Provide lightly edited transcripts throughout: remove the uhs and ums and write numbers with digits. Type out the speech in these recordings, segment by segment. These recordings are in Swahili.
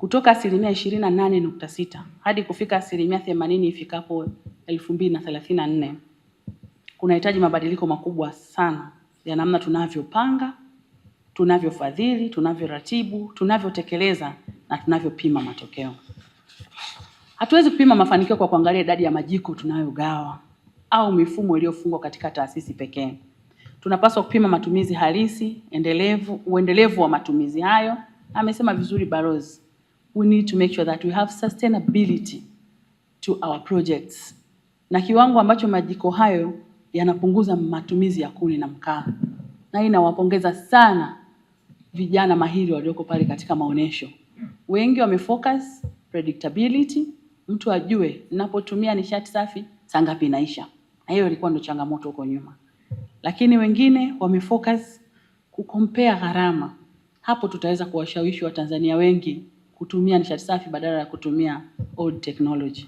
kutoka 28.6 hadi kufika 80% ifikapo 2034. Kunahitaji mabadiliko makubwa sana ya namna tunavyopanga, tunavyofadhili, tunavyoratibu, tunavyotekeleza na tunavyopima matokeo. Hatuwezi kupima mafanikio kwa kuangalia idadi ya majiko tunayogawa au mifumo iliyofungwa katika taasisi pekee. Tunapaswa kupima matumizi halisi, uendelevu wa matumizi hayo. Amesema vizuri Balozi. We need to make sure that we have sustainability to our projects. Na kiwango ambacho majiko hayo yanapunguza matumizi ya kuni na mkaa. Na hii nawapongeza sana vijana mahiri walioko pale katika maonesho. Wengi wamefocus predictability, mtu ajue ninapotumia nishati safi saa ngapi inaisha. Na hiyo ilikuwa ndio changamoto huko nyuma. Lakini wengine wamefocus kucompare gharama. Hapo tutaweza kuwashawishi Watanzania wengi kutumia nishati safi badala ya kutumia old technology.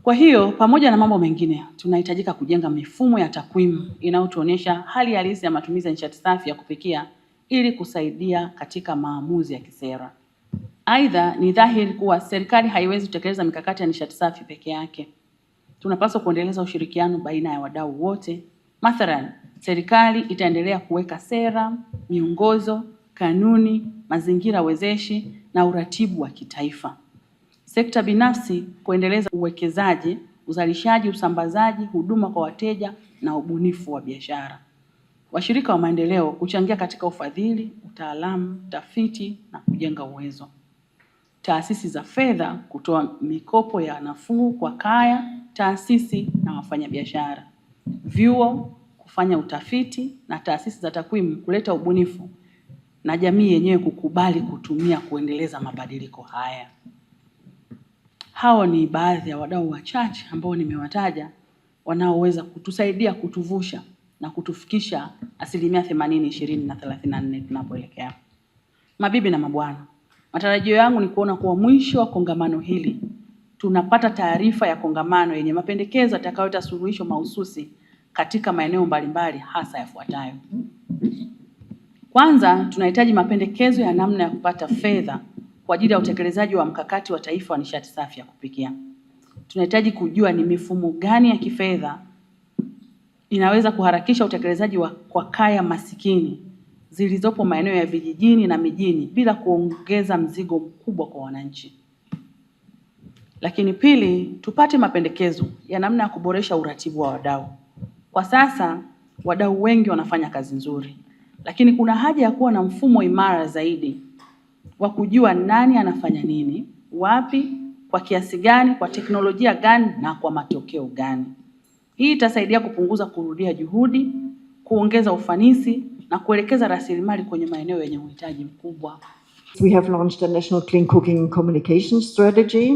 Kwa hiyo, pamoja na mambo mengine, tunahitajika kujenga mifumo ya takwimu inayotuonyesha hali halisi ya matumizi ya nishati safi ya kupikia ili kusaidia katika maamuzi ya kisera. Aidha, ni dhahiri kuwa serikali haiwezi kutekeleza mikakati ya nishati safi peke yake. Tunapaswa kuendeleza ushirikiano baina ya wadau wote. Mathalan, serikali itaendelea kuweka sera, miongozo, kanuni, mazingira wezeshi na uratibu wa kitaifa. Sekta binafsi kuendeleza uwekezaji, uzalishaji, usambazaji, huduma kwa wateja na ubunifu wa biashara. Washirika wa maendeleo kuchangia katika ufadhili, utaalamu, tafiti na kujenga uwezo. Taasisi za fedha kutoa mikopo ya nafuu kwa kaya, taasisi na wafanyabiashara. Vyuo kufanya utafiti na taasisi za takwimu kuleta ubunifu na jamii yenyewe kukubali kutumia kuendeleza mabadiliko haya. Hao ni baadhi ya wadau wachache ambao nimewataja wanaoweza kutusaidia kutuvusha na kutufikisha 80, 20 na 34 tunapoelekea. Mabibi na mabwana, matarajio yangu ni kuona kuwa mwisho wa kongamano hili tunapata taarifa ya kongamano yenye mapendekezo yatakayoleta suluhisho mahususi katika maeneo mbalimbali hasa yafuatayo. Kwanza, tunahitaji mapendekezo ya namna ya kupata fedha kwa ajili ya utekelezaji wa mkakati wa taifa wa nishati safi ya kupikia. Tunahitaji kujua ni mifumo gani ya kifedha inaweza kuharakisha utekelezaji kwa kaya masikini zilizopo maeneo ya vijijini na mijini bila kuongeza mzigo mkubwa kwa wananchi. Lakini pili, tupate mapendekezo ya namna ya kuboresha uratibu wa wadau. Kwa sasa, wadau wengi wanafanya kazi nzuri, lakini kuna haja ya kuwa na mfumo imara zaidi wa kujua nani anafanya nini, wapi, kwa kiasi gani, kwa teknolojia gani na kwa matokeo gani. Hii itasaidia kupunguza kurudia juhudi, kuongeza ufanisi na kuelekeza rasilimali kwenye maeneo yenye uhitaji mkubwa. We have launched a national clean cooking communication strategy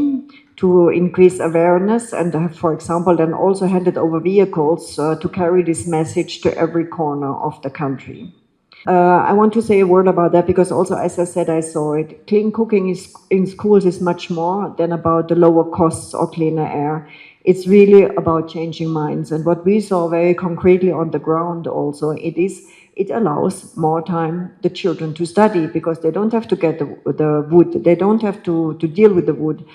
to increase awareness and for example, then also handed over vehicles to carry this message to every corner of the country. I want to say a word about that because also, as I said, I saw it. Clean cooking in schools is much more than about the lower costs or cleaner air. It's really about changing minds. And what we saw very concretely on the ground also, it allows more time the children to study because they don't have to get the wood. They don't have to deal with the wood.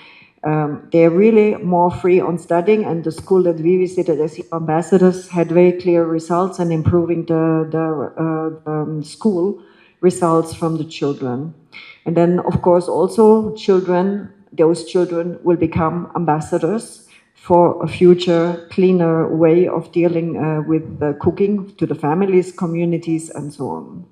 They're really more free on studying, and the school that we visited as ambassadors had very clear results in improving the school results from the children. And then, of course, also those children will become ambassadors for a future cleaner way of dealing with cooking to the families, communities, and so on.